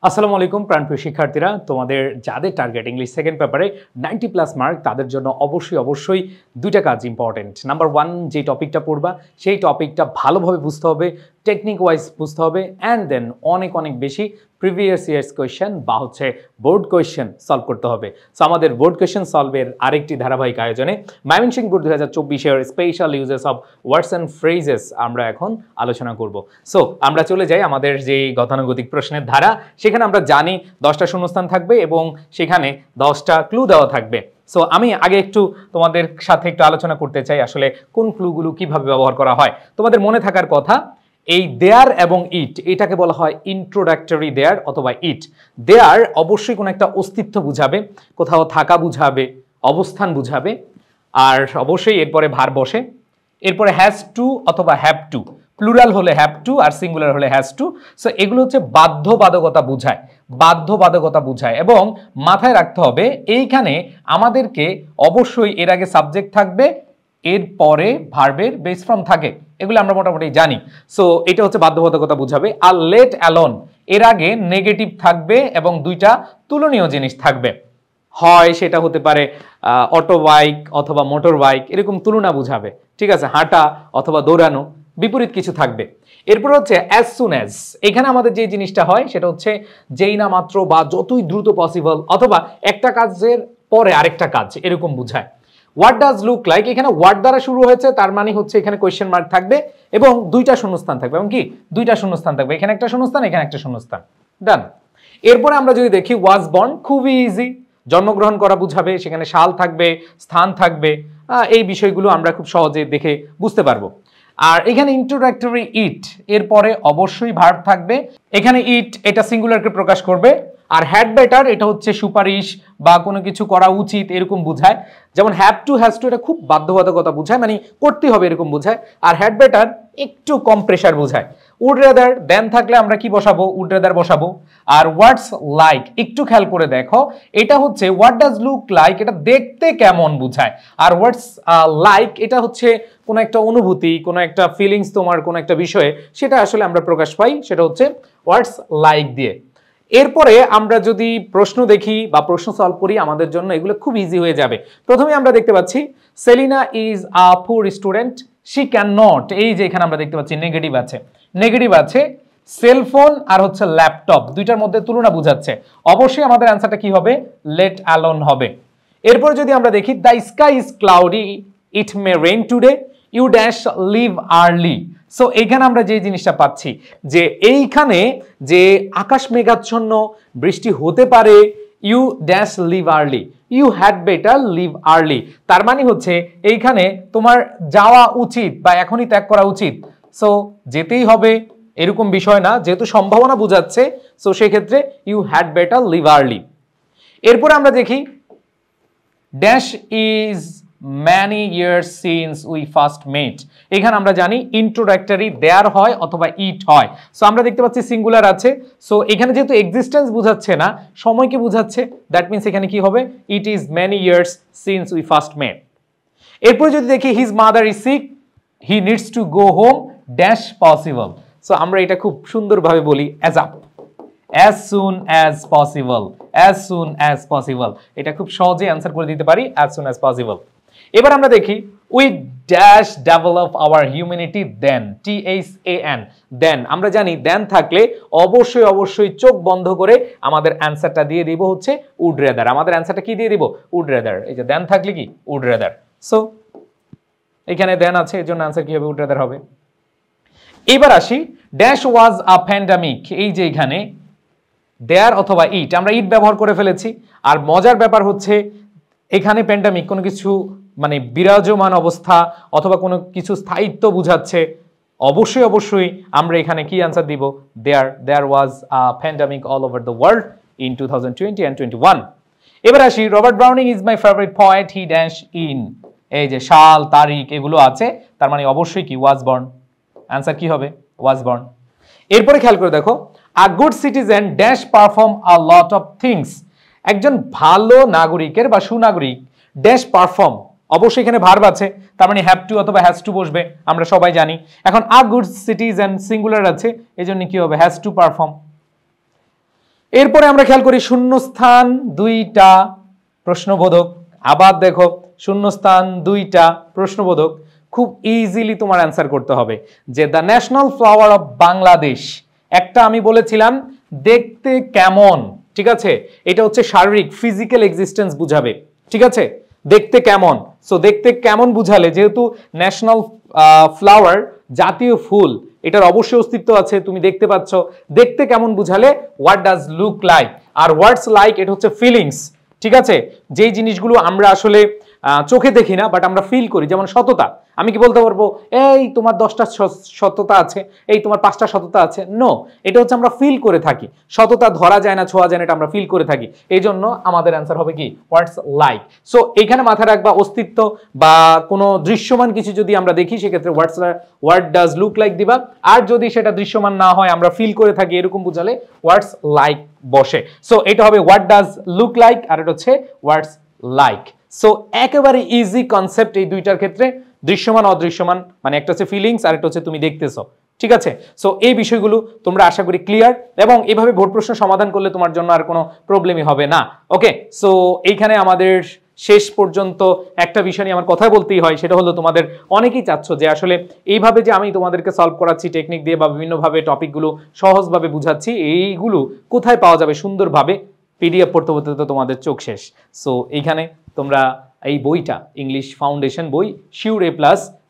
আসসালামু আলাইকুম প্রাণপ্রিয় শিক্ষার্থীরা, তোমাদের যাদের টার্গেট ইংলিশ সেকেন্ড পেপারে 90+ মার্ক তাদের জন্য অবশ্যই দুইটা কাজ ইম্পর্টেন্ট। নাম্বার 1, যে টপিকটা পড়বা সেই টপিকটা ভালোভাবে বুঝতে হবে, টেকনিক ওয়াইজ বুঝতে হবে, অ্যান্ড দেন অনেক বেশি প্রিভিয়াস ইয়ার্স কোয়েশ্চেন বা বোর্ড কোয়েশ্চেন সলভ করতে হবে। সো আমাদের বোর্ড কোয়েশ্চেন সলভের আরেকটি ধারাবাহিক আয়োজনে ময়মনসিংহ বোর্ড 2024-এর special uses of words and phrases আমরা এখন আলোচনা করব। সো আমরা চলে যাই আমাদের যে গতানুগতিক প্রশ্নের ধারা, সেখানে আমরা জানি 10টা শূন্যস্থান থাকবে এবং সেখানে 10টা ক্লু দেওয়া থাকবে। সো আমি আগে একটু তোমাদের সাথে একটু আলোচনা করতে চাই আসলে কোন ক্লুগুলো কিভাবে ব্যবহার করা হয়। তোমাদের মনে থাকার কথা, এই দেয়ার এবং ইট এটাকে বলা হয় ইন্ট্রোডাক্টরি দেয়ার অথবা ইট। দেয়ার অবশ্যই কোনো একটা অস্তিত্ব বুঝাবে, কোথাও থাকা বুঝাবে, অবস্থান বুঝাবে, আর অবশ্যই এরপরে ভার বসে, এরপরে হ্যাজ টু অথবা হ্যাভ টু, প্লুরাল হলে হ্যাভ টু আর সিঙ্গুলার হলে হ্যাজ টু। সো এগুলো হচ্ছে বাধ্যবাধকতা বুঝায় এবং মাথায় রাখতে হবে এইখানে আমাদেরকে অবশ্যই এর আগে সাবজেক্ট থাকবে, এরপরে ভার্বের বেস ফর্ম থাকে, এগুলো আমরা মোটামুটি জানি। সো এটা হচ্ছে বাধ্যবাধকতা বুঝাবে। আর লেট অ্যালোন এর আগে নেগেটিভ থাকবে এবং দুইটা তুলনীয় জিনিস থাকবে, হয় সেটা হতে পারে অটো বাইক অথবা মোটর বাইক, এরকম তুলনা বুঝাবে, ঠিক আছে, হাঁটা অথবা দৌড়ানো, বিপরীত কিছু থাকবে। এরপর হচ্ছে অ্যাজ সুন অ্যাজ, এখানে আমাদের যে জিনিসটা হয় সেটা হচ্ছে যেই না মাত্র বা যতই দ্রুত পসিবল অথবা একটা কাজের পরে আরেকটা কাজ, এরকম বুঝায়। হোয়াট ডাজ লুক লাইক, এখানে হোয়াট দ্বারা শুরু হয়েছে, তার মানে হচ্ছে এখানে কোয়েশ্চেন মার্ক থাকবে এবং দুইটা শূন্যস্থান থাকবে, এবং কি দুইটা শূন্যস্থান থাকবে, এখানে একটা শূন্যস্থান, এখানে একটা শূন্যস্থান, ডান। এরপরে আমরা যদি দেখি ওয়াজ বর্ন, খুবই ইজি, জন্মগ্রহণ করা বুঝাবে, সেখানে সাল থাকবে, স্থান থাকবে, এই বিষয়গুলো আমরা খুব সহজে দেখে বুঝতে পারবো। আর এখানে ইন্ট্রোডাক্টরি ইট, এরপরে অবশ্যই ভার্ব থাকবে, এখানে ইট এটা সিঙ্গুলারকে প্রকাশ করবে। আর হ্যাড বেটার এটা হচ্ছে সুপারিশ বা কোনো কিছু করা উচিত এরকম বোঝায়, যেমন হ্যাভ টু হ্যাজ টু এটা খুব বাধ্যবাধকতা বোঝায়, মানে করতে হবে এরকম বোঝায়। আর হ্যাড বেটার একটু কম প্রেশার বোঝায়। উড রেদার দেন থাকলে আমরা কি বসাবো, উড রেদার বসাবো। আর হোয়াটস লাইক একটু খেয়াল করে দেখো, এটা হচ্ছে হোয়াট ডাজ লুক লাইক, এটা দেখতে কেমন বোঝায়। আর হোয়াটস লাইক এটা হচ্ছে কোনো একটা অনুভূতি, কোনো একটা ফিলিংস, তোমার কোনো একটা বিষয়ে সেটা আসলে আমরা প্রকাশ পাই, সেটা হচ্ছে হোয়াটস লাইক দিয়ে। এরপরে আমরা যদি প্রশ্ন দেখি বা প্রশ্ন সলভ করি, আমাদের জন্য এগুলো খুব ইজি হয়ে যাবে। প্রথমে আমরা দেখতে পাচ্ছি সেলিনা ইজ আ পুর স্টুডেন্ট, শি ক্যান নট, এই যে এখানে আমরা দেখতে পাচ্ছি নেগেটিভ আছে সেলফোন আর হচ্ছে ল্যাপটপ, দুইটার মধ্যে তুলনা বোঝাচ্ছে, অবশ্যই আমাদের অ্যান্সারটা কি হবে, লেট অ্যালোন হবে। এরপর যদি আমরা দেখি the sky is cloudy, it may rain today, you dash leave early. So এইখানে আমরা যে জিনিসটা পাচ্ছি যে এইখানে যে আকাশ মেঘাচ্ছন্ন, বৃষ্টি হতে পারে, you dash leave early, you had better leave early, তার মানে হচ্ছে এইখানে তোমার যাওয়া উচিত বা এখনই ত্যাগ করা উচিত। সো যেতেই হবে এরকম বিষয় না, যেহেতু সম্ভাবনা বোঝাচ্ছে, সো সেক্ষেত্রে you had better leave early. এরপরে আমরা দেখি dash is many years since we first met, এখানে আমরা জানি ইন্ট্রোডাক্টরি দেয়ার হয় অথবা ইট হয়। সো আমরা দেখতে পাচ্ছি সিঙ্গুলার আছে, সো এখানে যেহেতু এক্সিস্টেন্স বোঝাচ্ছে না, সময়কে বোঝাচ্ছে, দ্যাট মিন্স এখানে কি হবে, it is many years since we first met। এরপর যদি দেখি his mother is sick, he needs to go home dash possible. So আমরা এটা খুব সুন্দরভাবে বলি as up, as soon as possible, এটা খুব সহজে অ্যান্সার করে দিতে পারি, as soon as possible। এবার আমরা দেখি we dash develop our humanity then, THAN, then আমরা জানি দেন থাকলে অবশ্যই চোখ বন্ধ করে আমাদের অ্যান্সারটা দিয়ে দিব হচ্ছে উড রেদার। আমাদের অ্যান্সারটা কি দিয়ে দিব, উড রেদার, এই যে দেন থাকলে কি উড রেদার। সো এখানে দেন আছে, এর জন্য অ্যান্সার কি হবে, উড রেদার হবে। এবার আসি ড্যাশ ওয়াজ আ প্যান্ডামিক, এই যে এখানে দেয়ার অথবা ইট, আমরা ইট ব্যবহার করে ফেলেছি। আর মজার ব্যাপার হচ্ছে এখানে প্যান্ডামিক কোনো কিছু মানে বিরাজমান অবস্থা অথবা কোনো কিছু স্থায়িত্ব বুঝাচ্ছে, অবশ্যই আমরা এখানে কি অ্যান্সার দিব, there was a pandemic all over the world in 2020 and 21। এবার আসি Robert Browning is my favourite poet, he dash in, এই যে সাল তারিখ এগুলো আছে, তার মানে অবশ্যই কি ওয়াজ বর্ন, অ্যান্সার কি হবে, ওয়াজ বর্ন। এরপরে খেয়াল করে দেখো a good citizen dash perform a lot of things, একজন ভালো নাগরিকের বা সুনাগরিক ড্যাশ পারফর্ম, অবশ্যই এখানে ভার্ব আছে, তার মানে হ্যাভ টু অথবা হ্যাজ টু বসবে, আমরা সবাই জানি। এখন আ গুড সিটিজেন সিঙ্গুলার আছে, এই জন্য কি হবে, হ্যাজ টু পারফর্ম। এরপরে আমরা খেয়াল করি শূন্যস্থান দুইটা প্রশ্নবোধক। আবার দেখো শূন্যস্থান দুইটা প্রশ্নবোধক, খুব ইজিলি তোমার অ্যান্সার করতে হবে যে the national flower of Bangladesh, একটা আমি বলেছিলাম দেখতে কেমন, ঠিক আছে, এটা হচ্ছে শারীরিক ফিজিক্যাল এক্সিস্টেন্স বুঝাবে, ঠিক আছে, দেখতে কেমন। সো দেখতে কেমন বুঝালে, যেহেতু ন্যাশনাল ফ্লাওয়ার জাতীয় ফুল, এটার অবশ্যই অস্তিত্ব আছে, তুমি দেখতে পাচ্ছ, দেখতে কেমন বুঝালে হোয়াট ডাজ লুক লাইক, আর হোয়াটস লাইক এটা হচ্ছে ফিলিংস, ঠিক আছে, যেই জিনিসগুলো আমরা আসলে চোখে দেখি না বাট আমরা ফিল করি, যেমন সততা। আমি কি বলতে পারবো এই তোমার 10টা সততা আছে, এই তোমার 5টা সততা আছে? নো, এটা হচ্ছে আমরা ফিল করে থাকি। সততা ধরা যায় না, ছোঁয়া যায় না, এটা আমরা ফিল করে থাকি। এই জন্য আমাদের অ্যান্সার হবে কি হোয়াটস লাইক। সো এখানে মাথায় রাখবা অস্তিত্ব বা কোনো দৃশ্যমান কিছু যদি আমরা দেখি সেক্ষেত্রে হোয়াট ডাজ লুক লাইক দিবা, আর যদি সেটা দৃশ্যমান না হয় আমরা ফিল করে থাকি এরকম বুঝালে হোয়াটস লাইক বসে। সো এটা হবে হোয়াট ডাজ লুক লাইক, আর এটা হচ্ছে হোয়াটস লাইক। সো একেবারে ইজি কনসেপ্ট এই দুইটার ক্ষেত্রে, দৃশ্যমান অদৃশ্যমান, মানে একটা হচ্ছে ফিলিংস আর একটা হচ্ছে তুমি দেখতেছো, ঠিক আছে। সো এই বিষয়গুলো তোমরা আশা করি ক্লিয়ার, এবং এইভাবে বোর্ড প্রশ্ন সমাধান করলে তোমার জন্য আর কোনো প্রবলেমই হবে না। ওকে, সো এইখানে আমাদের শেষ পর্যন্ত একটা বিষয় নিয়ে আমার কথা বলতেই হয়, সেটা হলো তোমাদের অনেকেই চাচ্ছ যে আসলে এইভাবে যে আমি তোমাদেরকে সলভ করাচ্ছি টেকনিক দিয়ে বা বিভিন্নভাবে টপিকগুলো সহজভাবে বুঝাচ্ছি, এইগুলো কোথায় পাওয়া যাবে সুন্দরভাবে? পিডিএফ পড়তে পড়তে তো তোমাদের চোখ শেষ। সো এইখানে তোমরা এই বইটা, ইংলিশ ফাউন্ডেশন বই, শিওর A+,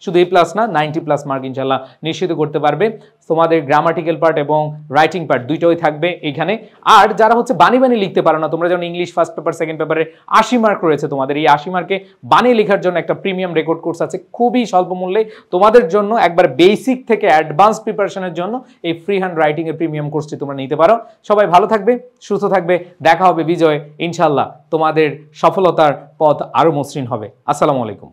শুধু A+ না 90+ মার্ক ইনশাল্লাহ নিশ্চিত করতে পারবে। তোমাদের গ্রামাটিক্যাল পার্ট এবং রাইটিং পার্ট দুইটাই থাকবে এইখানে। আর যারা হচ্ছে বানি লিখতে পারো না, তোমরা যেমন ইংলিশ ফার্স্ট পেপার সেকেন্ড পেপারে 80 মার্ক রয়েছে তোমাদের, এই 80 মার্কে বানি লেখার জন্য একটা প্রিমিয়াম রেকর্ড কোর্স আছে খুবই স্বল্প মূল্যে তোমাদের জন্য, একবার বেসিক থেকে অ্যাডভান্স প্রিপারেশনের জন্য এই ফ্রি হ্যান্ড রাইটিং এর প্রিমিয়াম কোর্সটি তোমরা নিতে পারো। সবাই ভালো থাকবে, সুস্থ থাকবে, দেখা হবে বিজয় ইনশাল্লাহ। তোমাদের সফলতার পথ আরো মসৃণ হবে। আসসালামু আলাইকুম।